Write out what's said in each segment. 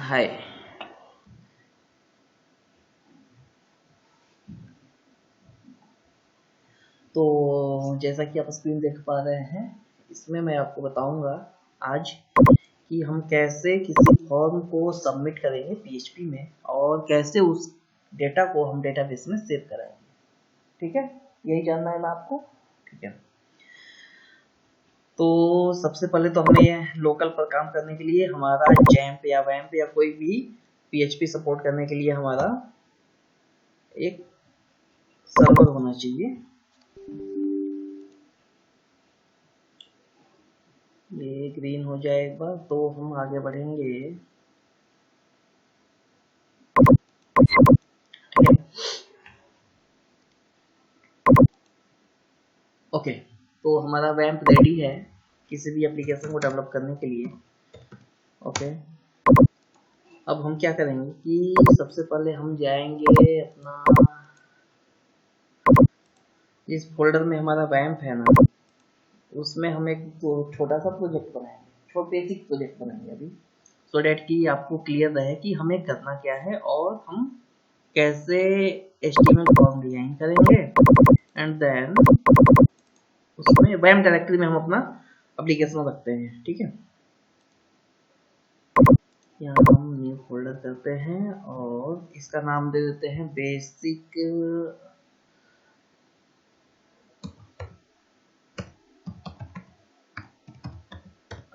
हाय। तो जैसा कि आप स्क्रीन देख पा रहे हैं, इसमें मैं आपको बताऊंगा आज कि हम कैसे किसी फॉर्म को सबमिट करेंगे पीएचपी में और कैसे उस डेटा को हम डेटाबेस में सेव कराएंगे। ठीक है, यही जानना है ना आपको? ठीक है, तो सबसे पहले तो हमें लोकल पर काम करने के लिए हमारा जैम्प या वैम्प या कोई भी पीएचपी सपोर्ट करने के लिए हमारा एक सर्वर होना चाहिए। ये ग्रीन हो जाए एक बार तो हम आगे बढ़ेंगे। ओके, तो हमारा वैम्प रेडी है किसी भी एप्लीकेशन को डेवलप करने के लिए। ओके, अब हम क्या करेंगे कि सबसे पहले हम जाएंगे अपना जिस फोल्डर में हमारा वैम्प है ना, उसमें हम एक छोटा सा प्रोजेक्ट बनाएंगे, बेसिक प्रोजेक्ट बनाएंगे अभी, सो डेट कि आपको क्लियर रहे कि हमें करना क्या है और हम कैसे HTML फॉर्म डिजाइन करेंगे। एंड देन उसमें वैम्प डायरेक्टरी में हम अपना एप्लीकेशन रखते हैं। ठीक है, यहाँ हम न्यू फोल्डर करते हैं और इसका नाम दे देते हैं बेसिक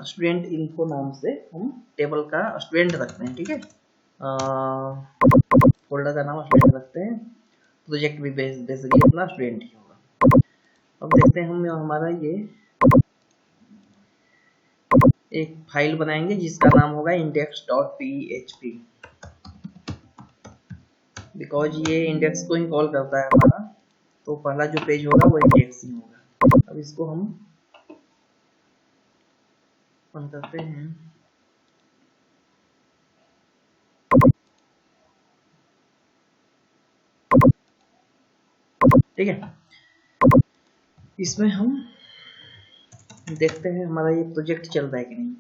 स्टूडेंट इन्फो नाम से हम टेबल का स्टूडेंट रखते हैं। ठीक है, फोल्डर का नाम स्टूडेंट रखते हैं, प्रोजेक्ट भी बेसिकली अपना स्टूडेंट ही होगा। अब देखते हैं हम हमारा ये एक फाइल बनाएंगे जिसका नाम होगा index.php, बिकॉज ये इंडेक्स को ही कॉल करता है हमारा, तो पहला जो पेज होगा वो इंडेक्स ही होगा। अब इसको हम ओपन करते हैं। ठीक है, इसमें हम देखते हैं हमारा ये प्रोजेक्ट चल रहा है कि नहीं।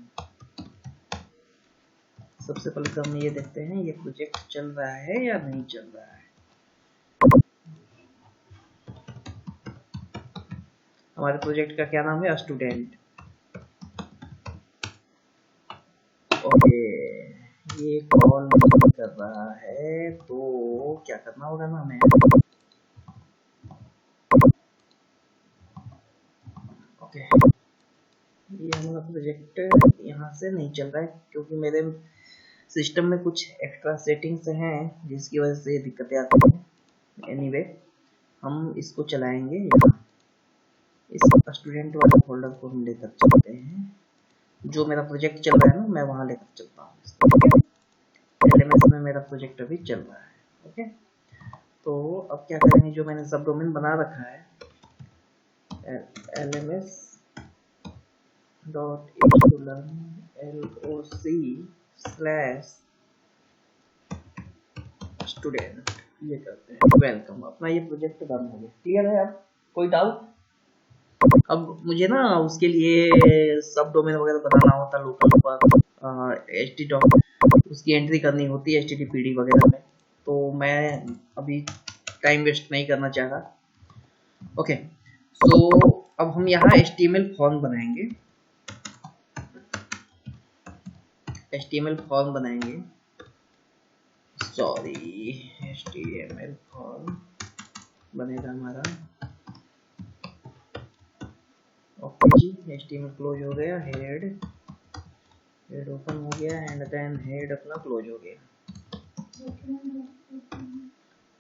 सबसे पहले तो हम ये देखते हैं ये प्रोजेक्ट चल रहा है या नहीं चल रहा है। हमारे प्रोजेक्ट का क्या नाम है? स्टूडेंट। ओके, ये कॉल नहीं कर रहा है तो क्या करना होगा ना हमें। ओके, ये हमारा प्रोजेक्ट यहाँ से नहीं चल रहा है क्योंकि मेरे सिस्टम में कुछ एक्स्ट्रा सेटिंग्स हैं जिसकी वजह से ये दिक्कतें आती हैं। एनीवे, हम इसको चलाएंगे यहाँ, इस स्टूडेंट वाले फोल्डर को हम लेकर चलते हैं। जो मेरा प्रोजेक्ट चल रहा है ना, मैं वहाँ लेकर चलता हूँ। LMS में मेरा प्रोजेक्ट अभी चल रहा है। ओके, तो अब क्या करेंगे, जो मैंने सब डोमेन बना रखा है LMS LOC/student, ये करते हैं वेलकम। अपना ये प्रोजेक्ट बंद हो गया। क्लियर है? अब कोई डाउट? अब मुझे ना उसके लिए सब डोमेन वगैरह बनाना होता लोकल पर, HT उसकी एंट्री करनी होती है HTTPD वगैरह में, तो मैं अभी टाइम वेस्ट नहीं करना चाह रहा। ओके, सो अब हम यहाँ HTML फॉर्म बनाएंगे। HTML फॉर्म बनाएंगे, सॉरी, HTML फॉर्म बनेगा हमारा। ओके जी, HTML क्लोज हो गया, हेड ओपन हो गया एंड देन हेड अपना क्लोज हो गया।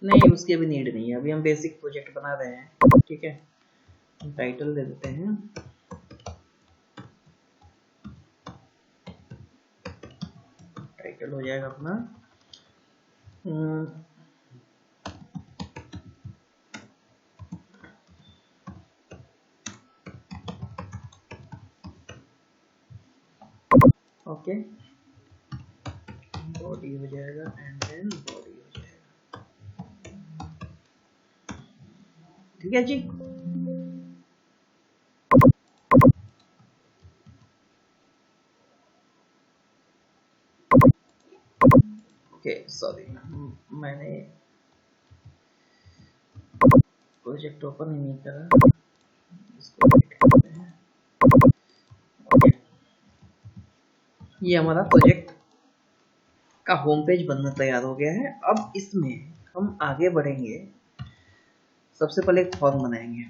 नहीं, उसकी अभी नीड नहीं है, अभी हम बेसिक प्रोजेक्ट बना रहे हैं। ठीक है, हम टाइटल दे देते हैं टाइटल हो जाएगा अपना ओके, बॉडी हो जाएगा एंड देन बॉडी हो जाएगा। ठीक है जी, ओके सॉरी, मैंने प्रोजेक्ट ओपन ही नहीं करा, इसको डिलीट करते हैं। ओके, ये हमारा प्रोजेक्ट का होम पेज बनना तैयार हो गया है। अब इसमें हम आगे बढ़ेंगे। सबसे पहले एक फॉर्म बनाएंगे।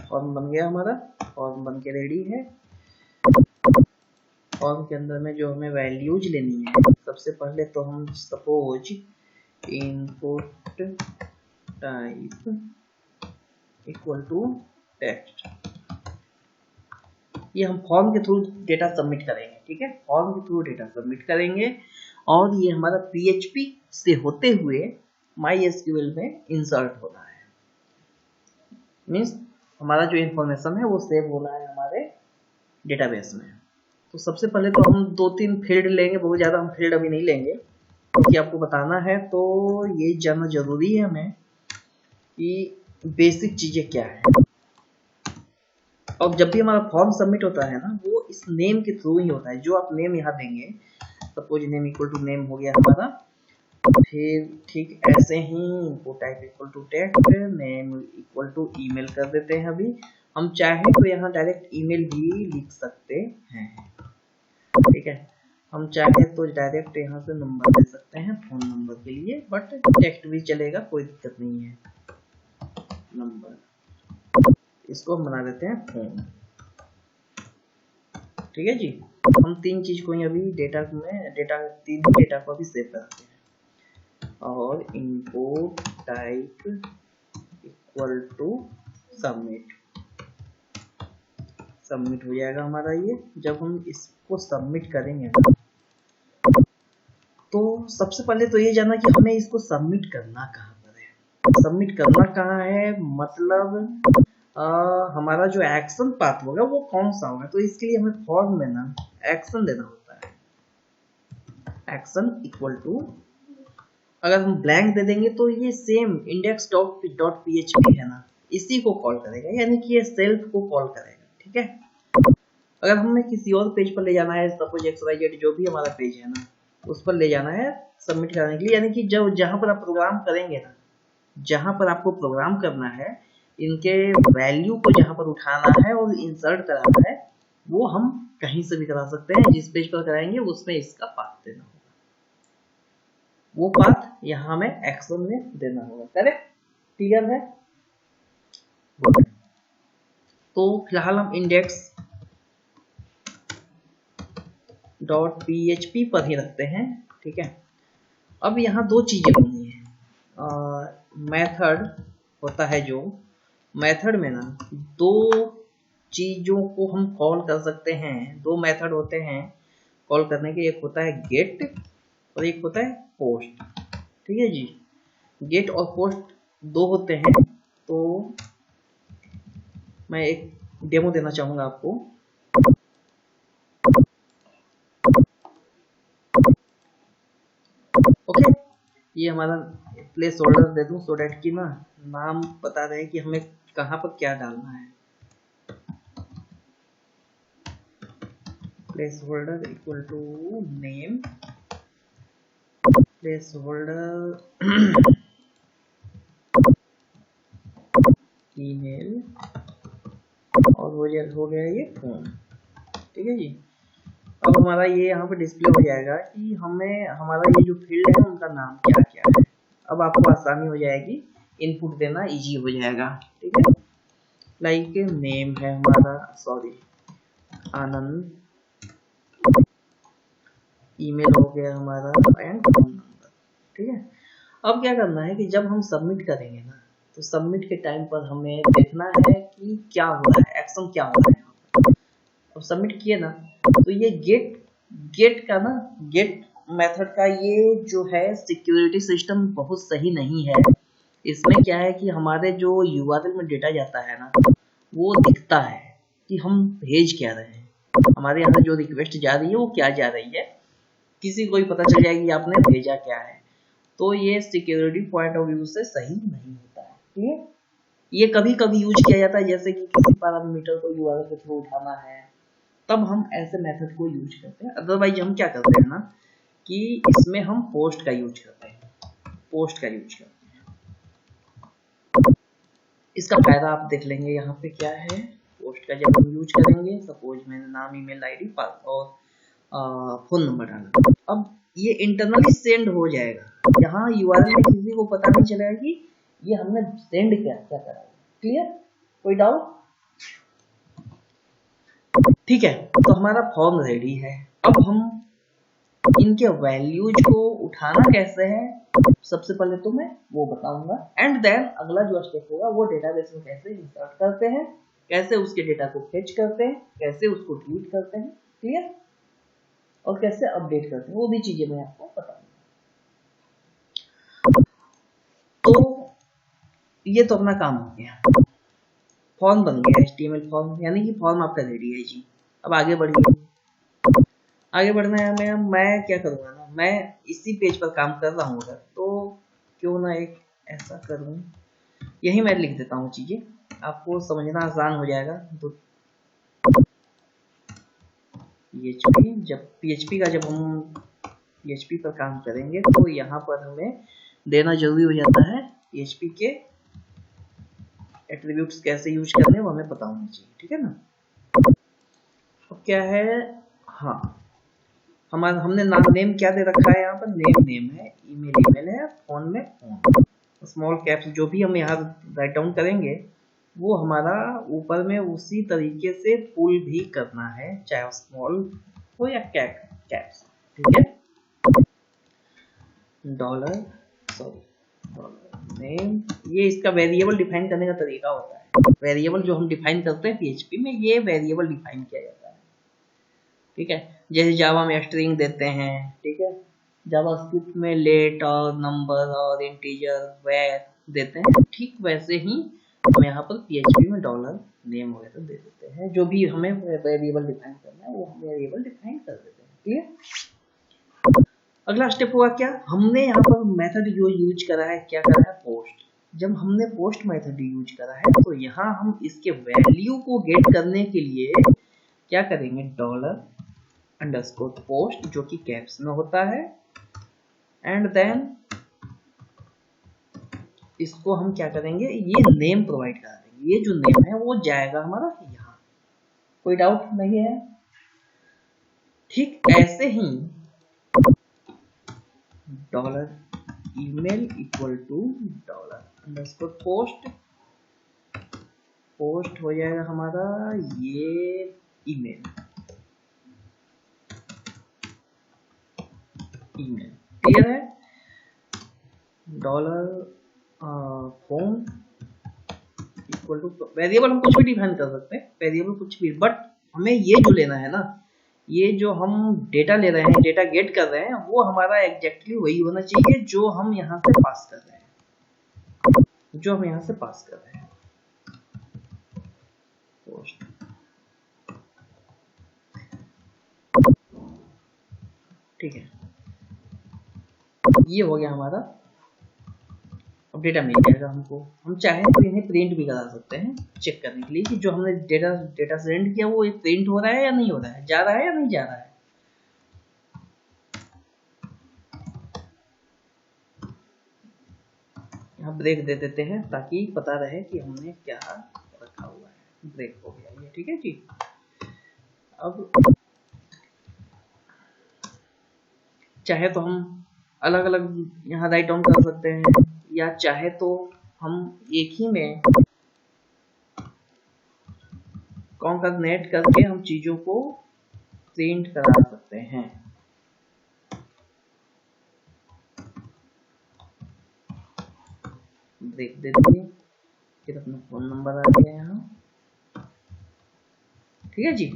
फॉर्म बन गया हमारा, फॉर्म बन के रेडी है। फॉर्म के अंदर में जो हमें वैल्यूज लेनी है, सबसे पहले तो हम suppose input type equal to text, ये हम फॉर्म के थ्रू डेटा सबमिट करेंगे। ठीक है, फॉर्म के थ्रू डेटा सबमिट करेंगे और ये हमारा PHP से होते हुए MySQL में इंसर्ट होना है। मीन्स हमारा जो इंफॉर्मेशन है वो सेव होना है हमारे डेटाबेस में। तो सबसे पहले तो हम 2-3 फील्ड लेंगे, बहुत ज़्यादा हम फील्ड अभी नहीं लेंगे क्योंकि आपको बताना है, तो ये जानना जरूरी है हमें कि बेसिक चीज़ें क्या है। और जब भी हमारा फॉर्म सबमिट होता है ना, वो इस नेम के थ्रू ही होता है। जो आप नेम यहाँ देंगे, suppose name equal to name हो गया हमारा, फिर ठीक ऐसे ही input type equal to text, name equal to email कर देते हैं। अभी हम चाहे तो यहाँ डायरेक्ट ईमेल भी लिख सकते हैं। ठीक है, हम चाहे तो डायरेक्ट यहाँ से नंबर दे सकते हैं फोन नंबर के लिए, बट टेक्स्ट भी चलेगा, कोई दिक्कत नहीं है। नंबर, इसको हम बना देते हैं फोन। ठीक है जी, हम 3 चीज को अभी तीन ही डेटा को अभी सेव करते हैं। और input type equal to submit, submit हो जाएगा हमारा ये। जब हम इसको सबमिट करेंगे ना, तो सबसे पहले तो ये जानना कि हमें इसको सबमिट करना कहाँ पर है। सबमिट करना कहाँ है मतलब हमारा जो एक्शन पाथ होगा वो कौन सा होगा। तो इसके लिए हमें फॉर्म में ना एक्शन देना होता है। एक्शन इक्वल टू, अगर हम ब्लैंक दे देंगे तो ये सेम इंडेक्स डॉट PHP है ना, इसी को कॉल करेगा, यानी कि ये सेल्फ को कॉल करेगा। ठीक है, अगर हमें किसी और पेज पर ले जाना है, सपोज XYZ जो भी हमारा पेज है ना, उस पर ले जाना है सबमिट कराने के लिए, यानी कि जब जहां पर आप प्रोग्राम करेंगे ना, जहां पर आपको प्रोग्राम करना है, इनके वैल्यू को जहां पर उठाना है और इंसर्ट कराना है, वो हम कहीं से भी करा सकते हैं। जिस पेज पर कराएंगे उसमें इसका पाथ देना होगा, वो पाथ यहाँ हमें एक्शन में देना होगा। करेक्ट, क्लियर है? तो फिलहाल हम इंडेक्स डॉट PHP पर ही रखते हैं। ठीक है, अब यहाँ 2 चीजें होनी है। मेथड होता है, जो मेथड में ना 2 चीजों को हम कॉल कर सकते हैं। 2 मेथड होते हैं कॉल करने के, एक होता है गेट और एक होता है पोस्ट। ठीक है जी, गेट और पोस्ट 2 होते हैं। तो मैं एक डेमो देना चाहूंगा आपको। ओके, ये हमारा प्लेस होल्डर दे दूं सो डैट कि ना नाम बता रहे कि हमें कहां पर क्या डालना है। Placeholder equal to name, placeholder email, और हो गया ये फोन। ठीक है जी, अब हमारा ये यहाँ पे डिस्प्ले हो जाएगा कि हमें हमारा ये जो फील्ड है उनका नाम क्या क्या है। अब आपको आसानी हो जाएगी, इनपुट देना इजी हो जाएगा। ठीक है, लाइक नेम है हमारा, सॉरी आनंद, ईमेल हो गया हमारा, एंड फोन नंबर। ठीक है, अब क्या करना है कि जब हम सबमिट करेंगे ना, तो सबमिट के टाइम पर हमें देखना है कि क्या हो रहा है, एक्शन क्या हो रहा है। अब सबमिट किए ना, तो ये गेट का ना, गेट मेथड का ये जो है सिक्योरिटी सिस्टम बहुत सही नहीं है। इसमें क्या है कि हमारे जो URL में डेटा जाता है ना, वो दिखता है कि हम भेज क्या रहे हैं, हमारे यहाँ जो रिक्वेस्ट जा रही है वो क्या जा रही है, किसी को भी पता चल जाएगी आपने भेजा क्या है। तो ये सिक्योरिटी पॉइंट ऑफ व्यू से सही नहीं होता है। ठीक है, ये कभी कभी यूज किया जाता है, जैसे कि किसी पैरामीटर को URL के थ्रू उठाना है, तब हम ऐसे मेथड को यूज करते हैं। अदरवाइज हम क्या करते हैं ना कि इसमें हम पोस्ट का यूज करते हैं, पोस्ट का यूज करते हैं। इसका फायदा आप देख लेंगे यहाँ पे क्या है। पोस्ट का जब हम यूज करेंगे, सपोज मैंने नाम, ईमेल आईडी और फोन नंबर डाला, अब ये इंटरनली सेंड हो जाएगा। यहाँ यूआरएल में किसी को पता नहीं चलेगा कि ये हमने सेंड क्या करा है। क्लियर? कोई डाउट? ठीक है, तो हमारा फॉर्म रेडी है। अब हम इनके वैल्यूज को उठाना कैसे है, सबसे पहले तो मैं वो बताऊंगा, एंड देन अगला जो स्टेप होगा वो डेटाबेस में कैसे इंसर्ट करते हैं, कैसे उसके डेटा को फेच करते हैं, कैसे उसको डिलीट करते हैं। क्लियर? और कैसे अपडेट करते हैं, वो भी चीजें मैं आपको बताऊंगा। तो ये तो अपना काम हो गया, फॉर्म बन गया, HTML फॉर्म, यानी कि फॉर्म आपका रेडी है जी। अब आगे बढ़िए। आगे बढ़ना है, मैं क्या करूंगा ना, मैं इसी पेज पर काम कर रहा हूँ अगर, तो क्यों ना एक ऐसा करूं, यही मैं लिख देता हूँ चीजें, आपको समझना आसान हो जाएगा। तो PHP का जब हम PHP पर काम करेंगे तो यहाँ पर हमें देना जरूरी हो जाता है। PHP के एट्रीब्यूट्स कैसे यूज करने वो हमें पता होना चाहिए, ठीक है ना। अब क्या है, हाँ, हमारा हमने नेम क्या दे रखा है, यहाँ पर नेम है, ईमेल है, फोन में फोन, स्मॉल कैप्स जो भी हम यहाँ राइट डाउन करेंगे वो हमारा ऊपर में उसी तरीके से पुल भी करना है, चाहे स्मॉल हो या कैप्स। ठीक है, डॉलर नेम, ये इसका वेरिएबल डिफाइन करने का तरीका होता है। वेरिएबल जो हम डिफाइन करते हैं PHP में, ये वेरिएबल डिफाइन किया जाता है। ठीक है, जैसे जावा में स्ट्रिंग देते हैं, ठीक है, जावास्क्रिप्ट में लेट और नंबर और इंटीजर वैर देते हैं, ठीक वैसे ही हम यहाँ पर PHP में डॉलर नेम वगैरह दे देते हैं। जो भी हमें वेरिएबल डिफाइन करना है वो हम वेरिएबल डिफाइन कर देते हैं। क्लियर? अगला स्टेप हुआ क्या, हमने यहाँ पर मेथड जो यूज करा है, क्या करा है, पोस्ट। जब हमने पोस्ट मेथड यूज करा है तो यहाँ हम इसके वैल्यू को गेट करने के लिए क्या करेंगे, डॉलर अंडरस्कोर पोस्ट, जो कि कैप्स में होता है, एंड देन इसको हम क्या करेंगे, ये नेम प्रोवाइड करा देंगे। ये जो नेम है वो जाएगा हमारा यहाँ। कोई डाउट नहीं है? ठीक ऐसे ही dollar email equal to dollar underscore post, post हो जाएगा हमारा ये ईमेल, क्लियर है। Dollar phone equal to, variable हम कुछ भी डिफाइन कर सकते हैं, वेरिएबल कुछ भी, बट हमें ये जो लेना है ना, ये जो हम डेटा ले रहे हैं, डेटा गेट कर रहे हैं, वो हमारा एग्जैक्टली वही होना चाहिए जो हम यहाँ से पास कर रहे हैं, जो हम यहाँ से पास कर रहे हैं। ठीक है, ये हो गया हमारा। अब डेटा मिल जाएगा हमको, हम चाहें तो इन्हें प्रिंट भी करा सकते हैं चेक करने के लिए कि जो हमने डेटा सेंड किया वो प्रिंट हो रहा है या नहीं हो रहा है, जा रहा है या नहीं जा रहा है। यहाँ ब्रेक दे देते हैं ताकि पता रहे कि हमने क्या रखा हुआ है। ब्रेक हो गया ये, ठीक है जी। अब चाहे तो हम अलग अलग यहाँ राइट डाउन कर सकते हैं, या चाहे तो हम एक ही में कॉन्कैटनेट करके हम चीजों को प्रिंट करा सकते हैं। ब्रेक दे दिए, फिर अपना फोन नंबर आ गया यहाँ, ठीक है जी।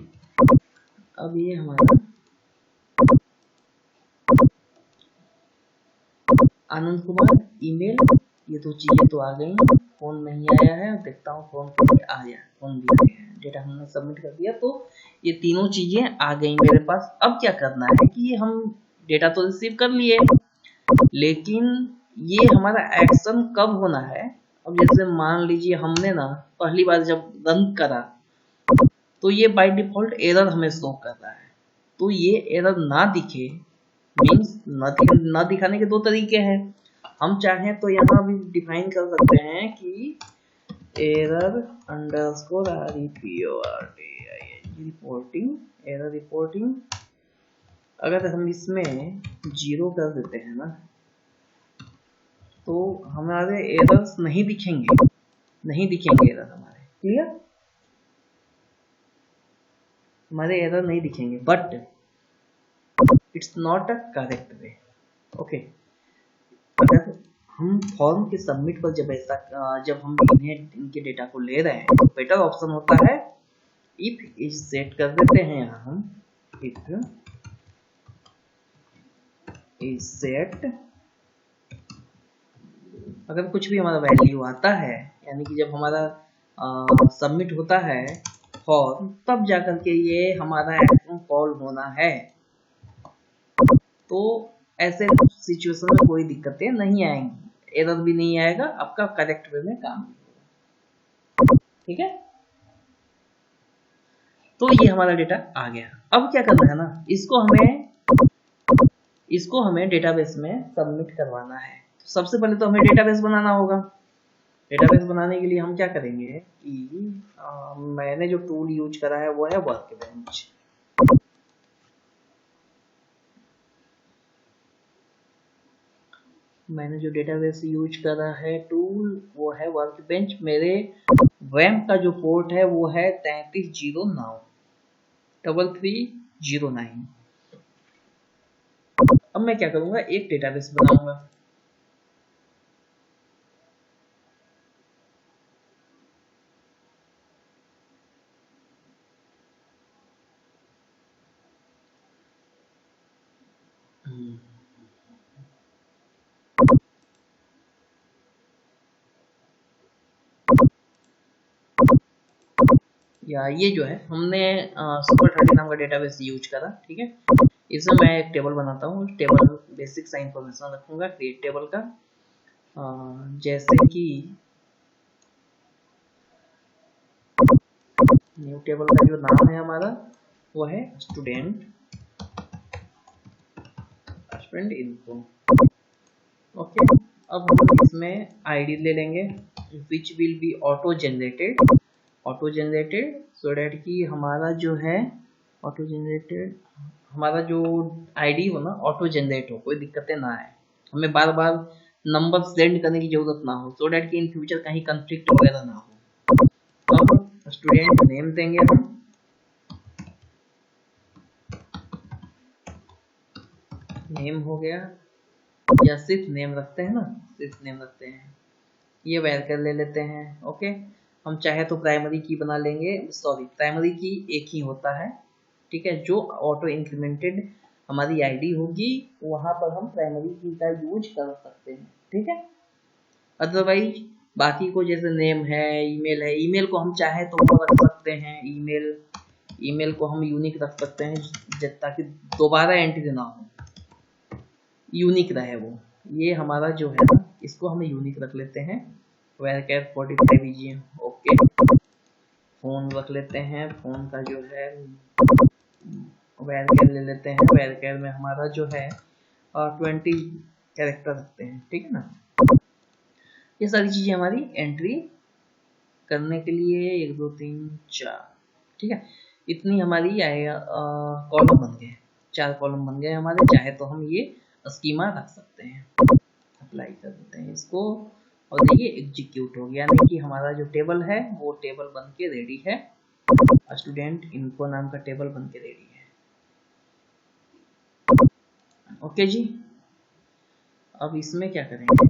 अब ये हमारा आनंद कुमार ईमेल, ये तो चीजें तो आ गई, फोन नहीं आया है, देखता हूँ फोन आ गया, फोन भी आ गया है, डेटा हमने सबमिट कर दिया, तो ये तीनों चीजें आ गई मेरे पास। अब क्या करना है कि हम डेटा तो रिसीव कर लिए, लेकिन ये हमारा एक्शन कब होना है। अब जैसे मान लीजिए हमने ना पहली बार जब रन करा तो ये बाय डिफॉल्ट एरर हमें शो कर रहा है। तो ये एरर ना दिखे मीन्स ना दिखाने के दो तरीके हैं। हम चाहें तो यहाँ भी डिफाइन कर सकते हैं कि error underscore reporting error reporting. अगर हम इसमें 0 कर देते हैं ना तो हमारे एरर्स नहीं दिखेंगे एरर हमारे। क्लियर? हमारे एरर नहीं दिखेंगे but it's not a correct way. Okay, अगर हम फॉर्म के सबमिट पर जब हम इनके डेटा को ले रहे हैं तो बेटर ऑप्शन होता है इफ इज सेट कर देते हैं। यहाँ हम इफ इज सेट, अगर कुछ भी हमारा वैल्यू आता है यानी कि जब हमारा सबमिट होता है फॉर्म तब जाकर के ये हमारा एक्शन कॉल होना है। तो ऐसे सिचुएशन में कोई दिक्कतें नहीं आएंगी, एरर भी नहीं आएगा, आपका करेक्ट वे में काम होगा। ठीक है, तो ये हमारा डेटा आ गया। अब क्या करना है ना, इसको हमें डेटाबेस में सबमिट करवाना है। तो सबसे पहले तो हमें डेटाबेस बनाना होगा। डेटाबेस बनाने के लिए हम क्या करेंगे कि मैंने जो टूल यूज करा है वो है वर्कबेंच। मैंने जो डेटाबेस यूज करा है टूल वो है वर्कबेंच। मेरे वैम्प का जो पोर्ट है वो है 3309। अब मैं क्या करूंगा, एक डेटाबेस बनाऊंगा। या ये जो है हमने सुपर30 नाम का डेटाबेस यूज करा। ठीक है, इसमें मैं एक टेबल बनाता हूँ। टेबल बेसिक सा इंफॉर्मेशन रखूंगा क्रिएट टेबल का, जैसे कि न्यू टेबल का जो नाम है हमारा वो है स्टूडेंट इन्फो। ओके, अब हम इसमें आईडी ले लेंगे which will be auto generated so that कि हमारा जो है ऑटो जनरेटेड, हमारा जो आईडी हो ना ऑटो जनरेट हो, कोई दिक्कतें ना आए, हमें बार बार नंबर सेंड करने की जरूरत ना हो, सो डैट कि इन फ्यूचर कहीं कंफ्लिक्ट वगैरह ना हो। अब स्टूडेंट नेम देंगे हम, नेम हो गया, या सिर्फ नेम रखते हैं ना, सिर्फ नेम रखते हैं, ये वैर ले लेते हैं। ओके, हम चाहे तो प्राइमरी की बना लेंगे, सॉरी प्राइमरी की एक ही होता है। ठीक है, जो ऑटो इंक्रीमेंटेड हमारी आईडी होगी वहां पर हम प्राइमरी की का यूज कर सकते हैं। ठीक है, अदरवाइज बाकी को जैसे नेम है, ईमेल है, ईमेल को हम चाहे तो वो रख सकते हैं। ईमेल को हम यूनिक रख सकते हैं ताकि दोबारा एंट्री ना हो, यूनिक रहे वो। ये हमारा जो है ना इसको हम यूनिक रख लेते हैं, where 45 EGM। ओके, फोन रख लेते हैं, फोन का जो है where ले लेते हैं, where में हमारा जो है 20 कैरेक्टर रखते हैं। ठीक है ना, ये सारी चीजें हमारी एंट्री करने के लिए 1 2 3 4, ठीक है, इतनी हमारी कॉलम बन गए, 4 कॉलम बन गए हमारे। चाहे तो हम ये स्कीमा रख सकते हैं, अप्लाई कर देते हैं इसको और देखिए एग्जीक्यूट हो गया, यानी कि हमारा जो टेबल है वो टेबल बन के रेडी है, स्टूडेंट इन्फो नाम का टेबल बन के रेडी है। ओके जी, अब इसमें क्या करेंगे,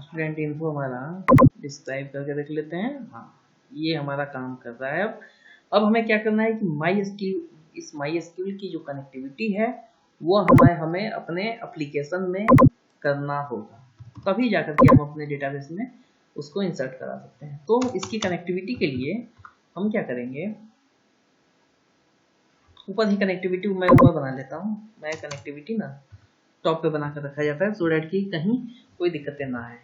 स्टूडेंट इन्फो हमारा डिस्क्राइब करके देख लेते हैं। हाँ, ये हमारा काम कर रहा है। अब हमें क्या करना है कि इस MySQL की जो कनेक्टिविटी है वो हमें अपने एप्लीकेशन में करना होगा, तभी जाकर के हम अपने डेटाबेस में उसको इंसर्ट करा सकते हैं। तो इसकी कनेक्टिविटी के लिए हम क्या करेंगे, ऊपर ही कनेक्टिविटी मैं ऊपर बना लेता हूँ। मैं कनेक्टिविटी ना टॉप पे बना कर रखा जाता है, सो डैट कि कहीं कोई दिक्कतें ना आए।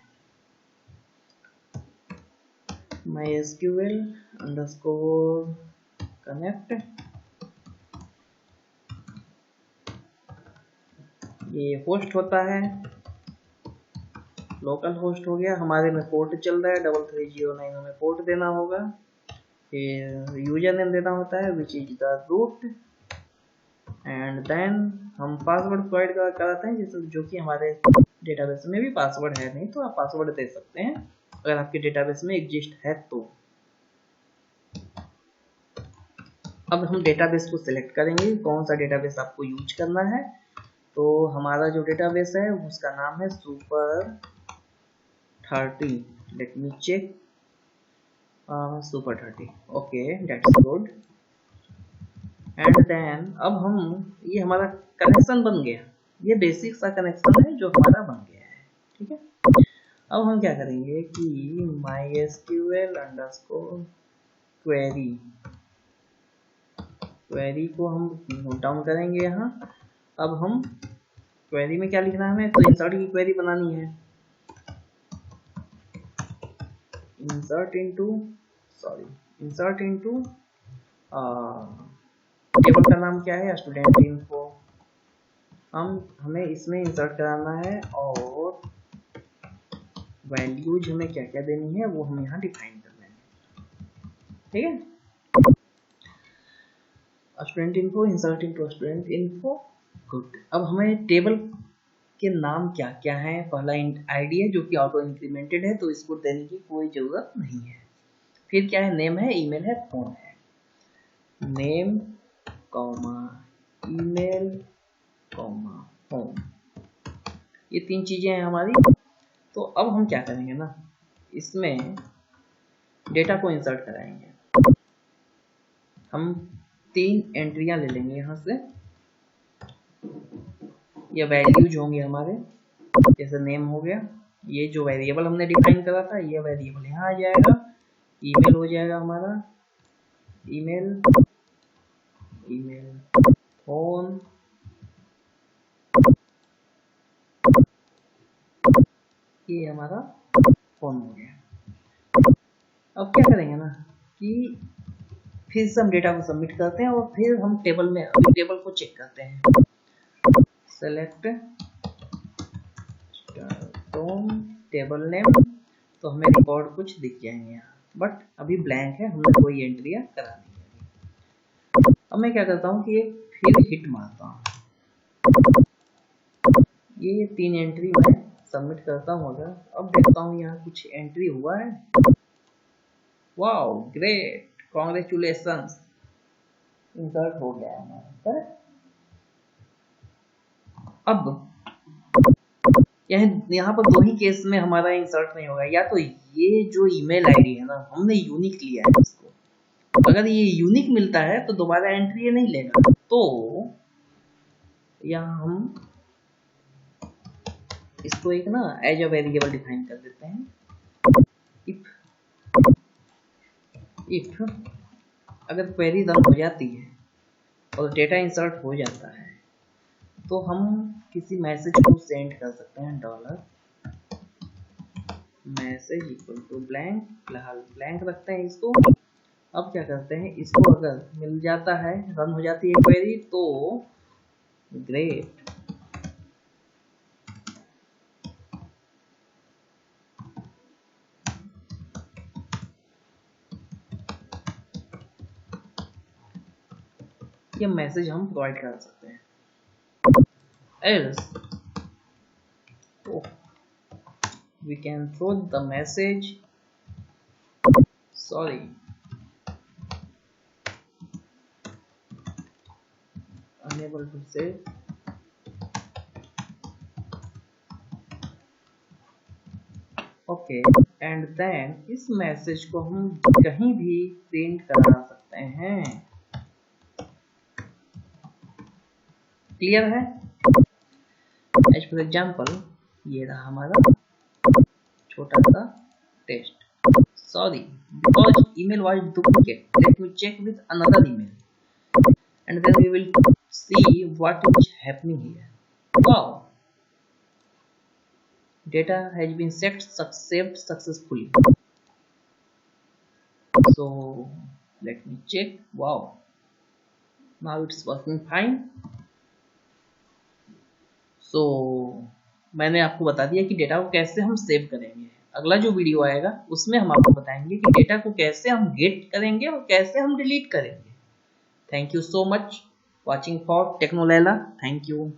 MySQL_connect, ये होस्ट होता है, लोकल होस्ट हो गया, हमारे में पोर्ट चल रहा है 3309, हमें पोर्ट देना होगा। फिर यूजर नेम देना होता है which is the root, and then हम पासवर्ड प्रोवाइड कराते हैं जैसे जो कि हमारे डेटाबेस में भी पासवर्ड है, नहीं तो आप पासवर्ड दे सकते हैं अगर आपके डेटाबेस में एग्जिस्ट है तो। अब हम डेटाबेस को सिलेक्ट करेंगे कौन सा डेटाबेस आपको यूज करना है। तो हमारा जो डेटाबेस है उसका नाम है Super30। Let me check, Super30, okay that's good. And then अब हम, ये हमारा कनेक्शन बन गया, ये बेसिक सा कनेक्शन है जो हमारा बन गया है, ठीक है। अब हम क्या करेंगे कि MySQL_query को हम नोट डाउन करेंगे यहाँ। अब हम क्वेरी में क्या लिखना है हमें, तो इंसर्ट की क्वेरी बनानी है। इंसर्ट इनटू टेबल का नाम क्या है, स्टूडेंट इन्फो। हमें इसमें इंसर्ट कराना है और वैल्यूज हमें क्या क्या देनी है वो हम यहाँ डिफाइन कर लेंगे, ठीक है। Student info, insert into student info, good. अब हमें टेबल के नाम क्या क्या है, पहला आईडी है जो कि ऑटो इंक्रीमेंटेड है तो इसको देने की कोई जरूरत नहीं है। फिर क्या है, नेम है, ईमेल है, फोन है। Name comma email comma phone, ये 3 चीजें हैं हमारी। तो अब हम क्या करेंगे ना, इसमें डेटा को इंसर्ट कराएंगे। हम 3 एंट्रियां ले लेंगे यहाँ से, ये वैल्यूज होंगे हमारे, जैसे नेम हो गया, ये जो वेरिएबल हमने डिफाइन करा था ये वेरिएबल यहाँ आ जाएगा। ईमेल हो जाएगा हमारा, ईमेल फोन, ये हमारा फोन हो गया। अब क्या करेंगे ना कि फिर से हम डेटा को सबमिट करते हैं और फिर हम टेबल में टेबल को चेक करते हैं। सेलेक्ट टेबल नेम, तो हमें रिकॉर्ड कुछ दिख जाएंगे यहाँ, बट अभी ब्लैंक है, हमने कोई एंट्रियां करा दी है। अब मैं क्या करता हूँ कि फिर हिट मारता हूँ, ये 3 एंट्री मैं सबमिट करता हूँ। अगर अब देखता हूँ यहाँ कुछ एंट्री हुआ है, वाओ ग्रेट, कॉन्ग्रेचुलेशंस, इंसर्ट हो गया है। अब यहाँ पर 2 ही केस में हमारा इंसर्ट नहीं होगा, या तो ये जो ईमेल आईडी है ना हमने यूनिक लिया है इसको, अगर ये यूनिक मिलता है तो दोबारा एंट्री नहीं लेगा, तो यहाँ हम इसको एक ना एज अ वेरिएबल डिफाइन कर देते हैं। इफ अगर क्वेरी रन हो जाती है और डेटा इंसर्ट हो जाता है तो हम किसी मैसेज को सेंड कर सकते हैं, $मैसेज इक्वल टू ब्लैंक, फिलहाल ब्लैंक रखते हैं इसको। अब क्या करते हैं, इसको अगर मिल जाता है, रन हो जाती है क्वेरी, तो ग्रेट, ये मैसेज हम प्रोवाइड कर सकते हैं। else we can throw the message sorry unable to save, okay, and then इस मैसेज को हम कहीं भी प्रिंट करा सकते हैं। क्लियर है? एज फॉर एग्जाम्पल ये रहा हमारा छोटा सा test, sorry because email was duplicate, let me check with another email, and then we will see what is happening here. Wow, data has been saved successfully. So let me check. Wow, now it's working fine. So मैंने आपको बता दिया कि data को कैसे हम save करेंगे। अगला जो वीडियो आएगा उसमें हम आपको बताएंगे कि डेटा को कैसे हम गेट करेंगे और कैसे हम डिलीट करेंगे। Thank you so much watching for Technolaila. Thank you.